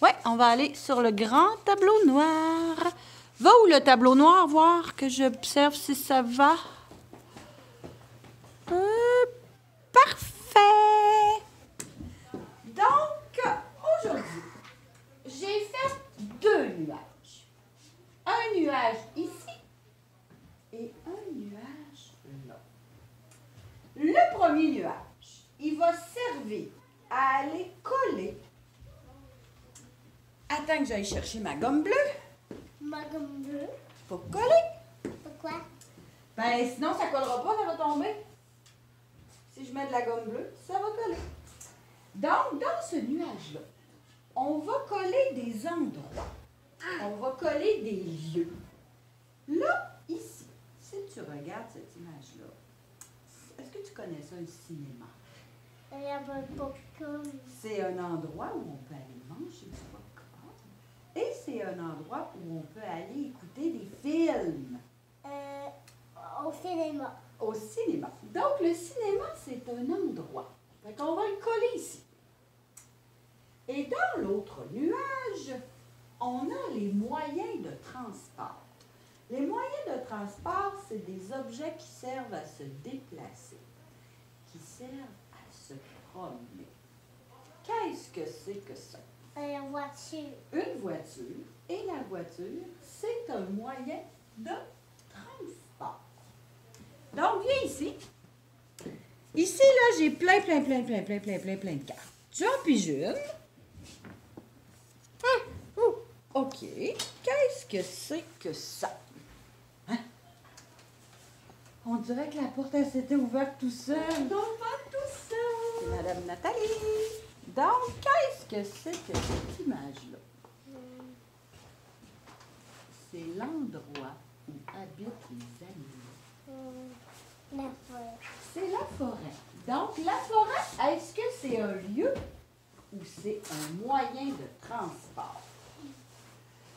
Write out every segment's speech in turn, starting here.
Ouais, on va aller sur le grand tableau noir. Va où le tableau noir, voir que j'observe si ça va. Parfait! Donc, aujourd'hui, j'ai fait 2 nuages. Un nuage ici et un nuage là. Le premier nuage, il va servir à aller coller. Attends que j'aille chercher ma gomme bleue. Ma gomme bleue. Pour coller. Pourquoi? Ben, sinon, ça collera pas, ça va tomber. Si je mets de la gomme bleue, ça va coller. Donc, dans ce nuage-là, on va coller des endroits. On va coller des lieux. Là, ici, si tu regardes cette image-là, est-ce que tu connais ça, le cinéma? Il y a un popcorn. C'est un endroit où on peut aller manger du popcorn. Et c'est un endroit où on peut aller écouter des films. Au cinéma. Au cinéma. Donc, le cinéma, c'est un endroit. Fait qu'on va le coller ici. Et dans l'autre nuage, on a les moyens de transport. Les moyens de transport, c'est des objets qui servent à se déplacer, qui servent à se promener. Qu'est-ce que c'est que ça? Une voiture. Une voiture. Et la voiture, c'est un moyen de transport. Donc, viens ici. Ici, là, j'ai plein de cartes. J'en pige une. OK. Qu'est-ce que c'est que ça? Hein? On dirait que la porte, elle s'était ouverte tout seul. Non, pas tout seul. C'est Madame Nathalie. Donc, qu'est-ce que c'est que cette image-là? C'est l'endroit où habitent les animaux. La forêt. C'est la forêt. Donc, la forêt, est-ce que c'est un lieu ou c'est un moyen de transport?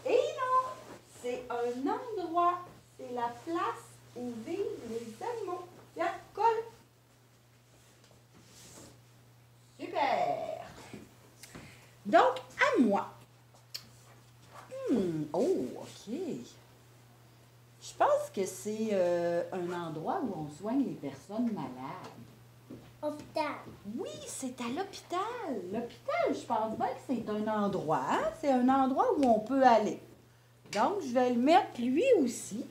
Et non, c'est un endroit. C'est la place où vivent les animaux. Tiens, colle. Super. Donc, à moi. Oh, OK. Je pense que c'est un endroit où on soigne les personnes malades. Hôpital. Oui, c'est à l'hôpital. L'hôpital, je pense bien que c'est un endroit. Hein? C'est un endroit où on peut aller. Donc, je vais le mettre lui aussi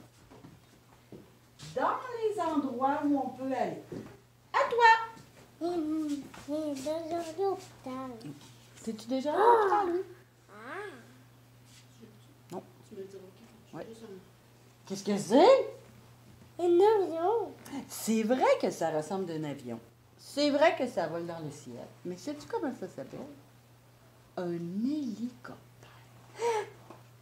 dans les endroits où on peut aller. À toi! J'ai déjà l'hôpital. T'es-tu déjà à l'hôpital, oui? Ah. Non. Tu me diras OK. Ouais. Qu'est-ce que c'est? Un avion. C'est vrai que ça ressemble à un avion. C'est vrai que ça vole dans le ciel. Mais sais-tu comment ça s'appelle? Un hélicoptère.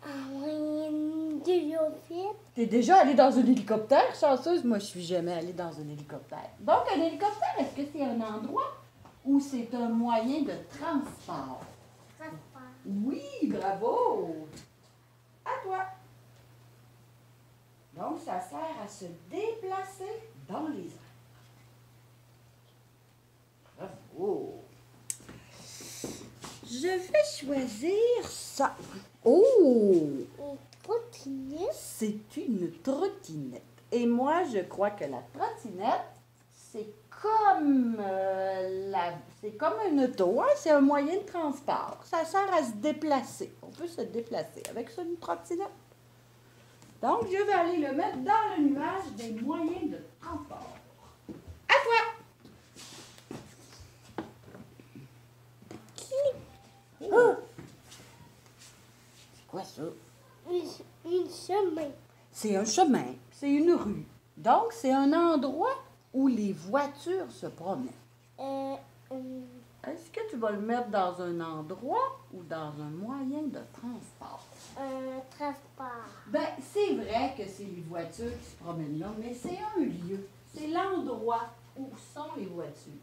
Ah oui, une géophile. T'es déjà allée dans un hélicoptère, chanceuse? Moi, je suis jamais allée dans un hélicoptère. Donc, un hélicoptère, est-ce que c'est un endroit ou c'est un moyen de transport? Transport. Oui, bravo! À toi. Donc, ça sert à se déplacer dans les airs. Bravo! Je vais choisir ça. Oh! Une trottinette. C'est une trottinette. Et moi, je crois que la trottinette, c'est comme c'est comme un auto, hein? C'est un moyen de transport. Ça sert à se déplacer. On peut se déplacer avec ça, une trottinette. Donc, je vais aller le mettre dans le nuage des moyens de transport. À toi! Oh! C'est quoi ça? Une chemin. C'est un chemin, c'est une rue. Donc, c'est un endroit où les voitures se promènent. Est-ce que tu vas le mettre dans un endroit ou dans un moyen de transport? Transport. Ben, c'est vrai que c'est les voitures qui se promènent là, mais c'est un lieu. C'est l'endroit où sont les voitures.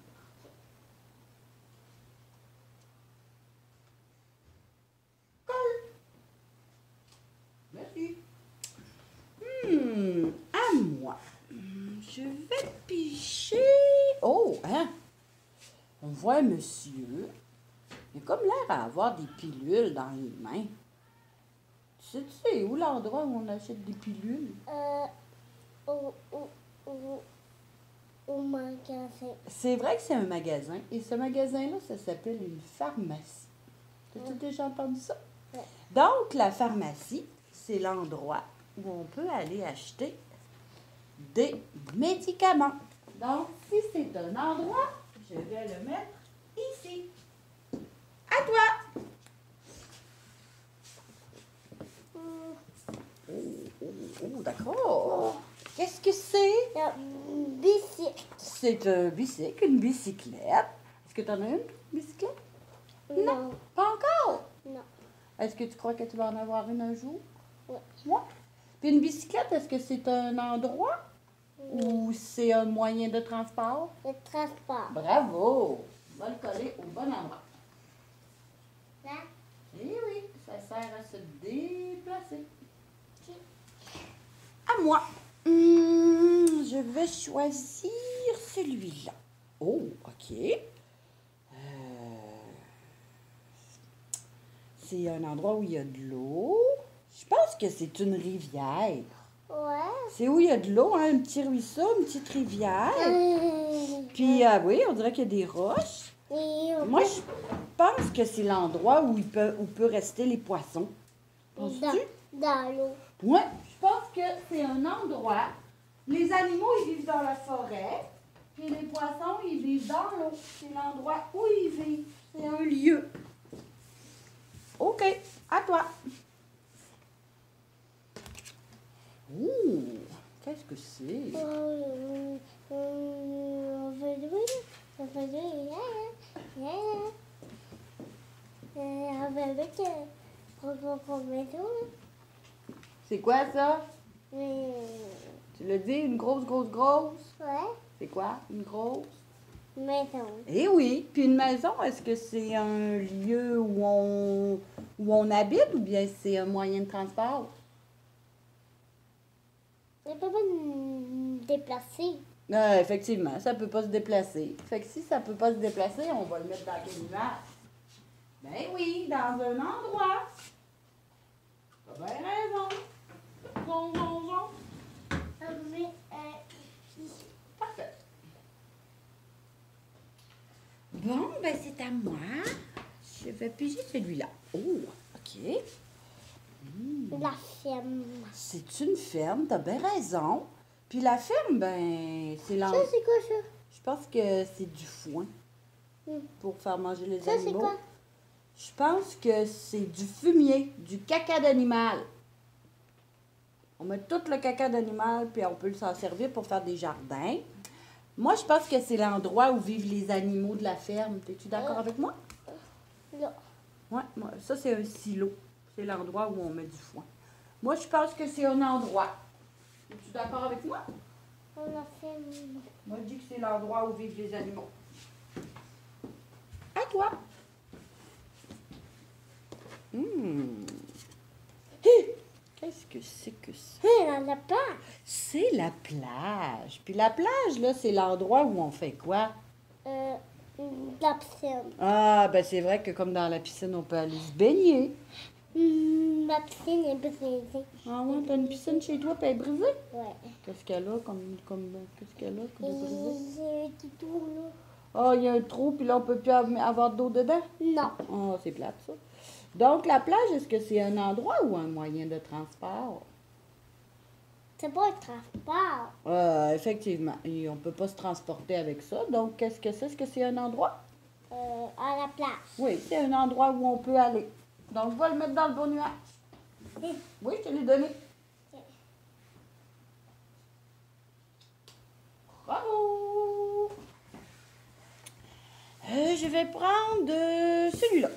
Colle. Merci. À moi. Je vais picher. Oh, hein? On voit un monsieur Il a comme l'air à avoir des pilules dans les mains. Tu sais où l'endroit où on achète des pilules? Au, au, au, au magasin. C'est vrai que c'est un magasin. Et ce magasin-là, ça s'appelle une pharmacie. As-tu déjà entendu ça? Ouais. Donc, la pharmacie, c'est l'endroit où on peut aller acheter des médicaments. Donc, si c'est un endroit, je vais le mettre ici. À toi! Oh, d'accord. Qu'est-ce que c'est? La bicycle. C'est un bicycle, une bicyclette. Est-ce que tu en as une bicyclette? Non. Pas encore? Non. Est-ce que tu crois que tu vas en avoir une un jour? Ouais. Ouais. Puis une bicyclette, est-ce que c'est un endroit ou c'est un moyen de transport? Le transport. Bravo! On va le coller au bon endroit. Là. Eh oui, ça sert à se déplacer. À moi. Je vais choisir celui-là. Oh, OK. C'est un endroit où il y a de l'eau. Je pense que c'est une rivière. Ouais. C'est où il y a de l'eau, hein? Un petit ruisseau, une petite rivière. Puis, oui, on dirait qu'il y a des roches. Moi, je pense que c'est l'endroit où peut rester les poissons. Penses-tu? Dans l'eau. Oui, je pense que c'est un endroit. Les animaux, ils vivent dans la forêt. Puis les poissons, ils vivent dans l'eau. C'est l'endroit où ils vivent. C'est un lieu. OK, à toi. Ouh, qu'est-ce que c'est? On veut jouer. On veut jouer. On veut avec pour maison. C'est quoi ça? Ouais. Tu l'as dit, une grosse? C'est quoi, une grosse? Maison. Eh oui, puis une maison, est-ce que c'est un lieu où on habite ou bien c'est un moyen de transport? On peut pas nous déplacer. Effectivement, ça peut pas se déplacer. Fait que si ça peut pas se déplacer, on va le mettre dans quel nuage? Ben oui, dans un endroit. T'as bien raison. Parfait. Bon, ben c'est à moi. Je vais piger celui-là. Oh, OK. La ferme. C'est une ferme, t'as bien raison. Puis la ferme, ben, c'est Ça, c'est quoi ça? Je pense que c'est du foin pour faire manger les Ça, animaux. c'est quoi? Je pense que c'est du fumier, du caca d'animal. On met tout le caca d'animal, puis on peut s'en servir pour faire des jardins. Moi, je pense que c'est l'endroit où vivent les animaux de la ferme. Es-tu d'accord avec moi? Là. Ouais, ça, c'est un silo. C'est l'endroit où on met du foin. Moi, je pense que c'est un endroit. Es-tu d'accord avec moi? On a fait. Moi, je dis que c'est l'endroit où vivent les animaux. À toi. Hé! Qu'est-ce que c'est que ça? On a pas. C'est la plage. Puis la plage, là, c'est l'endroit où on fait quoi? La piscine. Ah, ben c'est vrai que comme dans la piscine, on peut aller se baigner. La piscine est brisée. Ah ouais, t'as une piscine chez toi, puis elle est brisée? Ouais. Qu'est-ce qu'elle a qu'est-ce qu'elle a comme de brisé? J'ai un petit tour là. Ah, il y a un trou, puis là, on peut plus avoir d'eau dedans? Non. Ah, c'est plate, ça. Donc, la plage, est-ce que c'est un endroit ou un moyen de transport? C'est pas un transport. Effectivement. Et on ne peut pas se transporter avec ça. Donc, qu'est-ce que c'est? Est-ce que c'est un endroit? À la plage. Oui, c'est un endroit où on peut aller. Donc, je vais le mettre dans le bon nuage. Oui, je te l'ai donné. Bravo! Je vais prendre celui-là.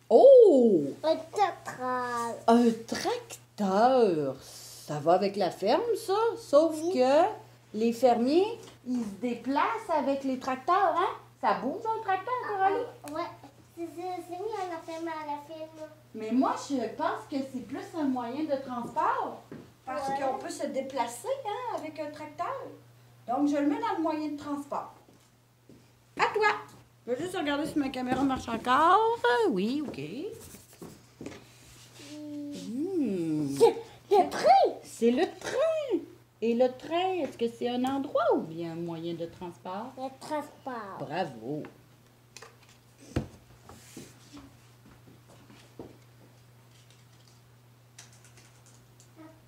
Oh! Un théâtral. Un tracteur. Ça va avec la ferme, ça. Sauf que les fermiers, ils se déplacent avec les tracteurs, hein? Ça bouge un tracteur, Coralie? Ouais. C'est mis à la ferme à la ferme. Mais moi, je pense que c'est plus un moyen de transport. Parce Ouais. qu'on peut se déplacer, hein, avec un tracteur. Donc, je le mets dans le moyen de transport. À toi! Je vais juste regarder si ma caméra marche encore. Oui, OK. Le train. C'est le train. Et le train, est-ce que c'est un endroit ou bien un moyen de transport? Le transport. Bravo.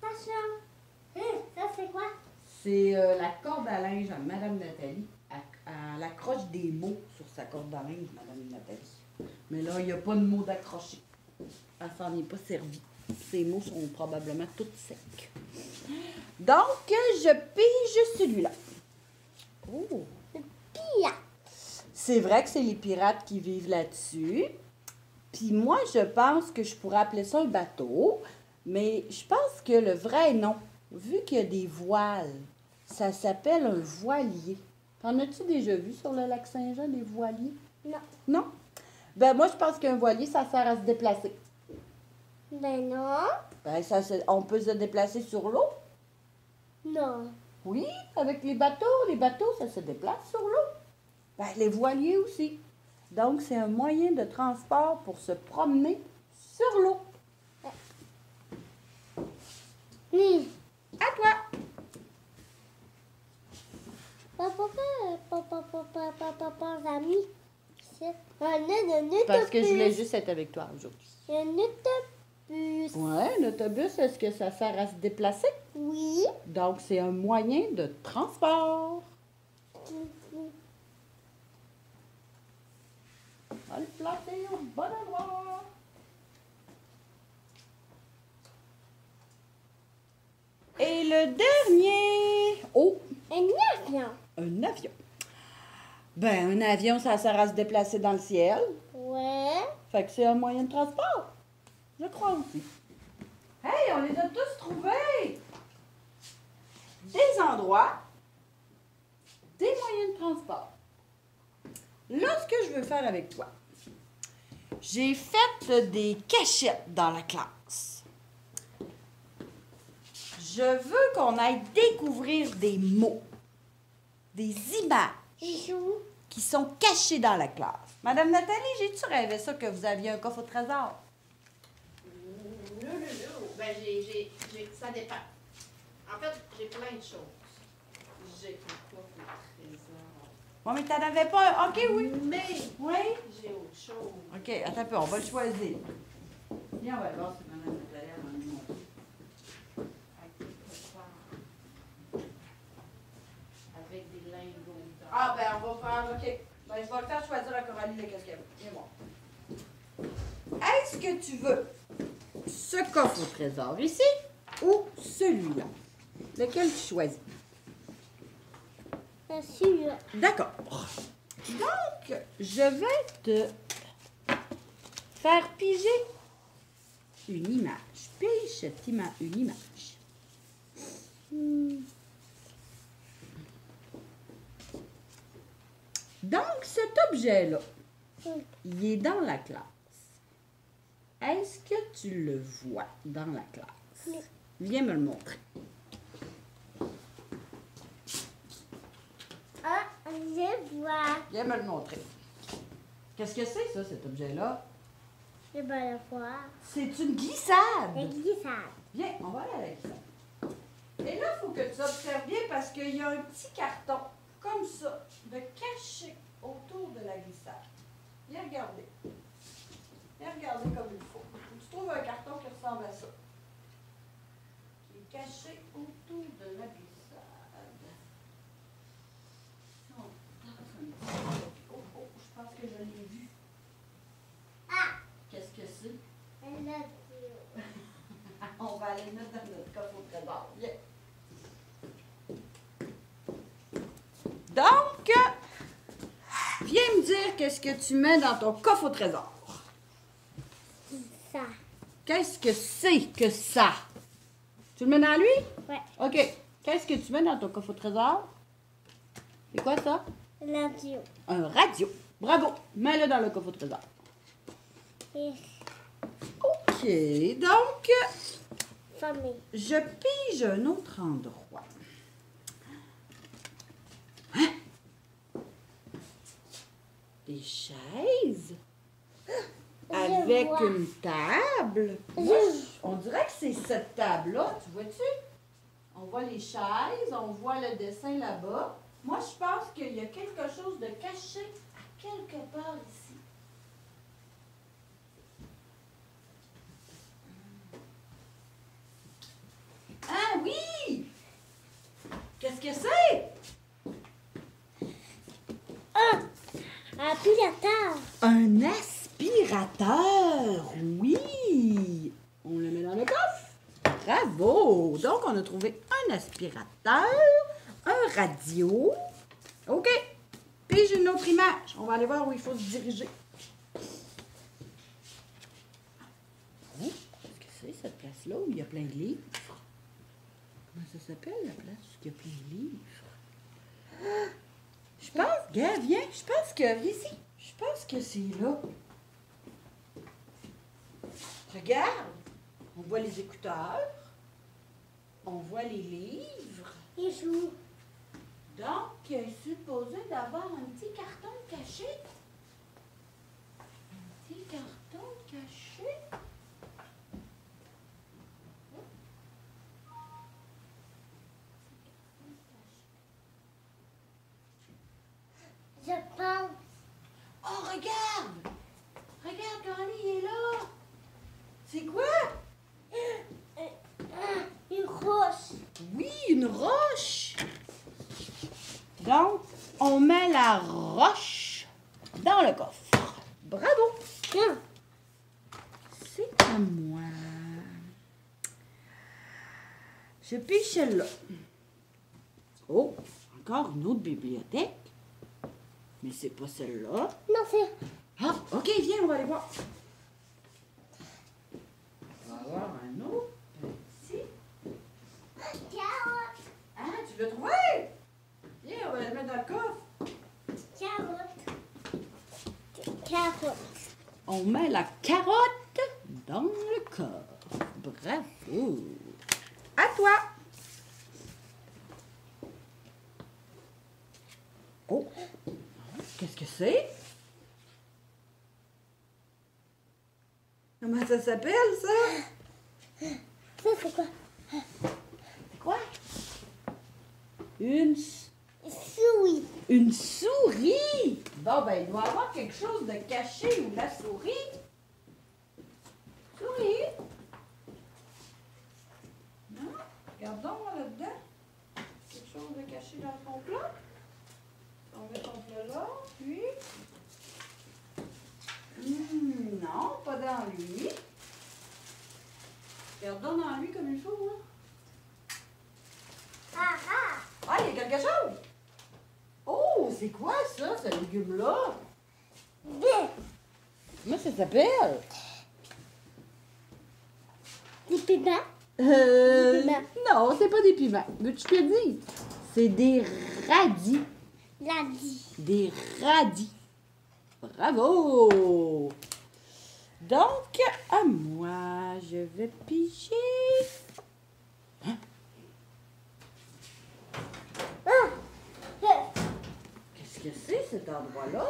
Attention. Ça, c'est quoi? C'est la corde à linge à Madame Nathalie. Elle accroche des mots sur sa corde à linge, Madame Nathalie. Mais là, il n'y a pas de mots d'accrocher. Elle s'en est pas servie. Ces mots sont probablement tous secs. Donc, je pige celui-là. Oh! Pia. C'est vrai que c'est les pirates qui vivent là-dessus. Puis moi, je pense que je pourrais appeler ça un bateau. Mais je pense que le vrai nom, vu qu'il y a des voiles, ça s'appelle un voilier. T'en as-tu déjà vu sur le lac Saint-Jean, des voiliers? Non. Non? Ben moi, je pense qu'un voilier, ça sert à se déplacer. Ben non. Ben, on peut se déplacer sur l'eau. Non. Oui, avec les bateaux, ça se déplace sur l'eau. Ben, les voiliers aussi. Donc, c'est un moyen de transport pour se promener sur l'eau. À toi! Papa, amis. C'est un autobus. Parce que je voulais juste être avec toi aujourd'hui. Un autobus. Ouais, l'autobus, est-ce que ça sert à se déplacer? Oui. Donc, c'est un moyen de transport. On va le placer au bon endroit. Et le dernier... Oh! Un avion. Un avion. Ben, un avion, ça sert à se déplacer dans le ciel. Ouais. Fait que c'est un moyen de transport. Je crois aussi. Hey, on les a tous trouvés! Des endroits, des moyens de transport. Là, ce que je veux faire avec toi, j'ai fait des cachettes dans la classe. Je veux qu'on aille découvrir des mots, des images qui sont cachées dans la classe. Madame Nathalie, j'ai-tu rêvé ça que vous aviez un coffre au trésor? Non. Ben, ça dépend. En fait, j'ai plein de choses. J'ai un coffre au trésor. Bon, mais t'en avais pas un. OK, oui. Mais Oui? j'ai autre chose. OK, attends un peu, on va le choisir. Viens, on va voir si Madame Nathalie va nous montrer. Avec des lingots dedans. Ah, ben, on va faire, OK. Ben, je vais le faire choisir à Coralie le qu'est-ce qu'elle veut. Viens voir. Est-ce que tu veux ce coffre au trésor ici ou celui-là? Lequel tu choisis? Celui-là. D'accord. Donc, je vais te faire piger une image. Pige cette une image. Donc, cet objet-là, il est dans la classe. Est-ce que tu le vois dans la classe? Oui. Viens me le montrer. Ah, je vois. Viens me le montrer. Qu'est-ce que c'est, ça, cet objet-là? Je vais le voir. C'est une glissade. La glissade. Viens, on va aller à la glissade. Et là, il faut que tu observes bien parce qu'il y a un petit carton, comme ça, de caché autour de la glissade. Viens regarder. Viens regarder comme il faut. Tu trouves un carton qui ressemble à ça. Qui est caché autour de la glissade. Oh, je pense que je l'ai vu. Ah! Qu'est-ce que c'est? Un avion. On va aller le mettre dans notre coffre au trésor. Viens. Donc, viens me dire qu'est-ce que tu mets dans ton coffre au trésor. Ça. Qu'est-ce que c'est que ça? Tu le mets dans lui? Ouais. OK. Qu'est-ce que tu mets dans ton coffre au trésor? C'est quoi ça? L'avion. Un radio. Bravo. Mets-le dans le coffre au trésor. Et OK. Donc, famille. je pige un autre endroit. Hein? Des avec vois. une table. Moi, on dirait que c'est cette table-là, tu vois-tu? On voit les chaises, on voit le dessin là-bas. Moi, je pense qu'il y a quelque chose de caché à quelque part ici. Ah oui! Qu'est-ce que c'est? Ah! Aspirateur! Un aspirateur, oui! On le met dans le coffre. Bravo! Donc, on a trouvé un aspirateur, un radio. OK. Puis, j'ai une autre image. On va aller voir où il faut se diriger. Oh, qu'est-ce que c'est, cette place-là où il y a plein de livres? Comment ça s'appelle, la place où il y a plein de livres? Ah, je pense, gars, viens. Je pense que, viens ici. Je pense que c'est là. Regarde. On voit les écouteurs. On voit les livres. Il joue. Donc, il est supposé d'avoir un petit carton caché. Un petit carton caché. Je pense. Oh, regarde! Regarde, Coralie, il est là! C'est quoi? Une roche. Oui, une roche! Donc, on met la roche dans le coffre. Bravo! Tiens. C'est à moi. Je pige celle-là. Oh, encore une autre bibliothèque. Mais c'est pas celle-là. Non, c'est. Ah, OK, viens, on va aller voir. On va voir un autre petit. Carotte. Ah, tu l'as trouvé? Viens, on va le mettre dans le coffre. Carotte. Carotte. On met la carotte dans le coffre. Bravo. À toi. Oh, qu'est-ce que c'est? Comment ça s'appelle, ça? Ça, c'est quoi? C'est quoi? Une Souris. Une souris! Bon, ben, il doit y avoir quelque chose de caché ou la souris. Souris? Non? Regardons là-dedans. Quelque chose de caché dans ton plat. On met ton plat là, puis... non, pas dans lui. Regardons dans lui comme il faut, hein. Ah ah. Ah, il y a quelque chose! Oh, c'est quoi ça, ce légume-là? Bien. Comment ça s'appelle? Des piments. Euh, piments. non, c'est pas des piments. Veux-tu que je te dise? C'est des radis. La dit. Des radis. Bravo! Donc, à moi, je vais piger. Hein? Ah. Qu'est-ce que c'est, cet endroit-là?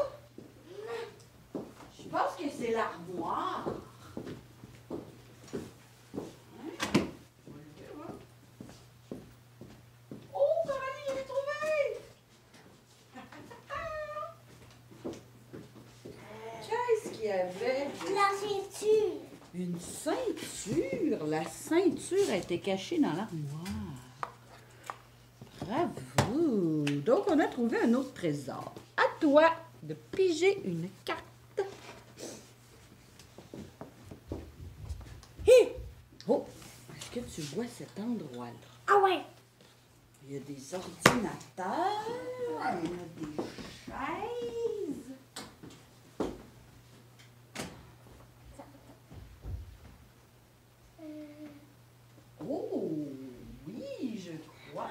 Je pense que c'est l'armoire. Hein? On va l'ouvrir, hein? Oh, Coralie, je l'ai trouvé! Qu'est-ce qu'il y avait? La ceinture. Une ceinture. La ceinture a été cachée dans l'armoire. Bravo. Donc, on a trouvé un autre trésor. À toi de piger une carte. Oh, est-ce que tu vois cet endroit-là? Ah ouais. Il y a des ordinateurs, il y a des chaises. Oh, oui, je crois.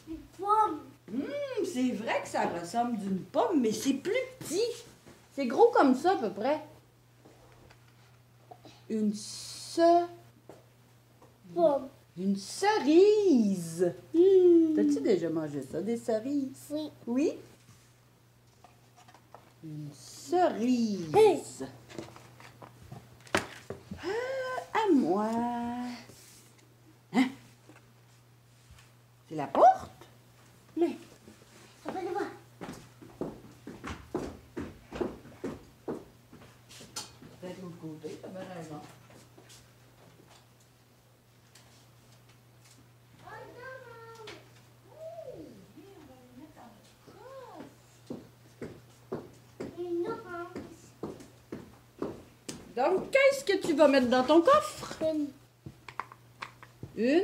Une pomme. C'est vrai que ça ressemble d'une pomme, mais c'est plus petit. C'est gros comme ça, à peu près. Une Pomme. Une cerise. T'as-tu déjà mangé ça, des cerises? Oui. Oui? Une cerise. moi. Hein? C'est la porte? Mais, ça va de voir. Peut-être de l'autre côté, t'as bien raison. Une orange. Donc, qu'est-ce que tu vas mettre dans ton coffre? Une Une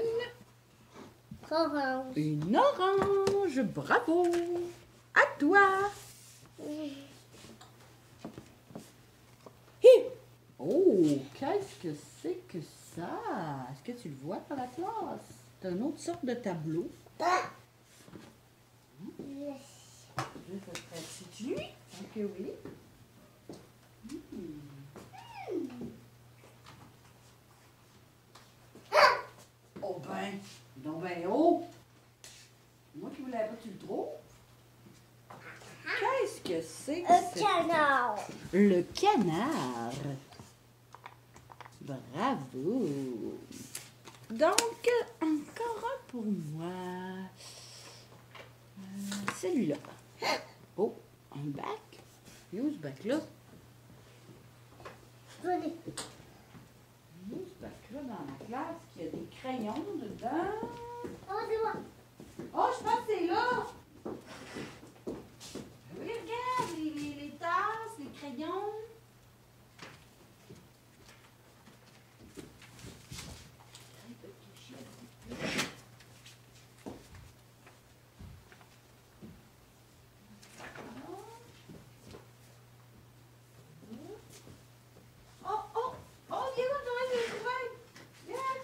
orange. Une orange, bravo! À toi! Hi! Oh, qu'est-ce que c'est que ça? Est-ce que tu le vois dans la classe? C'est une autre sorte de tableau. Yes. Je vais faire petite nuit. Ok, oui. Oh ben, donc ben haut. Moi qui voulais pas tu le trouves. Qu'est-ce que c'est que Un c'est? canard. Le canard. Bravo. Donc, encore un pour moi. Celui-là. Oh, un bac. Et où ce bac-là? Venez. Où ce bac-là dans la classe qui a des crayons dedans? On va voir. Oh, je pense que c'est là. Oui, regarde, les tasses, les crayons. Oh, oh, oh, viens voir comment je l'ai trouvé. Viens.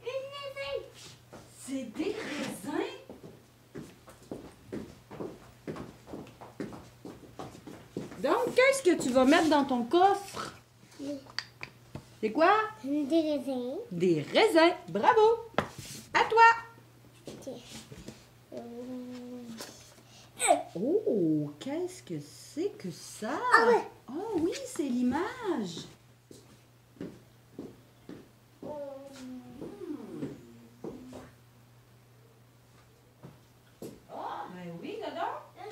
Une maison. C'est des raisins. Donc, qu'est-ce que tu vas mettre dans ton coffre? C'est quoi? Des raisins. Des raisins. Bravo. À toi. Oh, qu'est-ce que c'est que ça? Ah ouais. Oh oui, c'est l'image. Ah, ben oui, Godon. Ben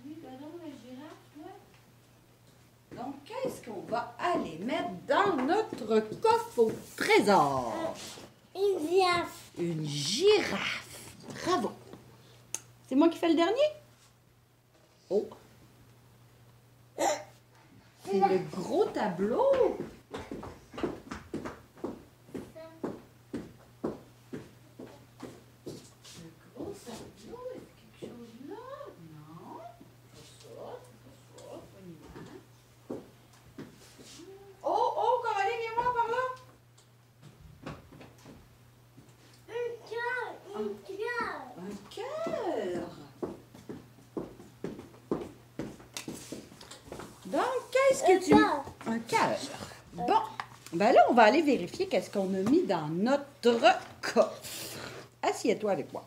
oui, Godon, la girafe, toi. Donc, qu'est-ce qu'on va aller mettre dans notre coffre au trésor? Une girafe. Une girafe. Bravo. C'est moi qui fais le dernier? Oh. C'est le gros tableau. Le gros tableau, est-ce quelque chose là? Non. C'est pas ça, pas une image. Oh, oh, Coralie, viens voir par là. Un cœur. Un cœur. Un cœur. Donc, qu'est-ce que tu... Un cœur. Bon, ben là, on va aller vérifier qu'est-ce qu'on a mis dans notre coffre. Assieds-toi avec moi.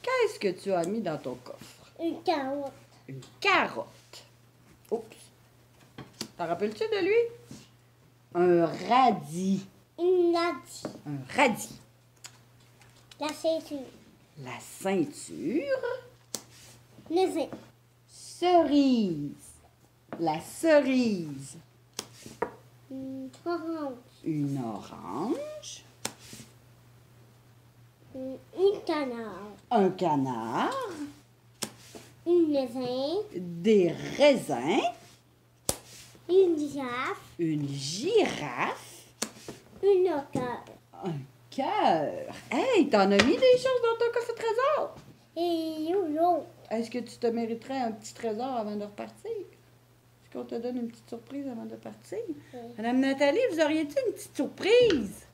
Qu'est-ce que tu as mis dans ton coffre? Une carotte. Une carotte. Oups. T'en rappelles-tu de lui? Un radis. Une radis. Un radis. La ceinture. La ceinture. Le vin. Cerise. La cerise. Une orange. Une orange. Une canard. Un canard. Une raisin. Des raisins. Une girafe. Une girafe. Une cœur. Un cœur. Hey, t'en as mis des choses dans ton coffre trésor. Et l'autre. Est-ce que tu te mériterais un petit trésor avant de repartir? Est-ce qu'on te donne une petite surprise avant de partir? Oui. Madame Nathalie, vous auriez-tu une petite surprise?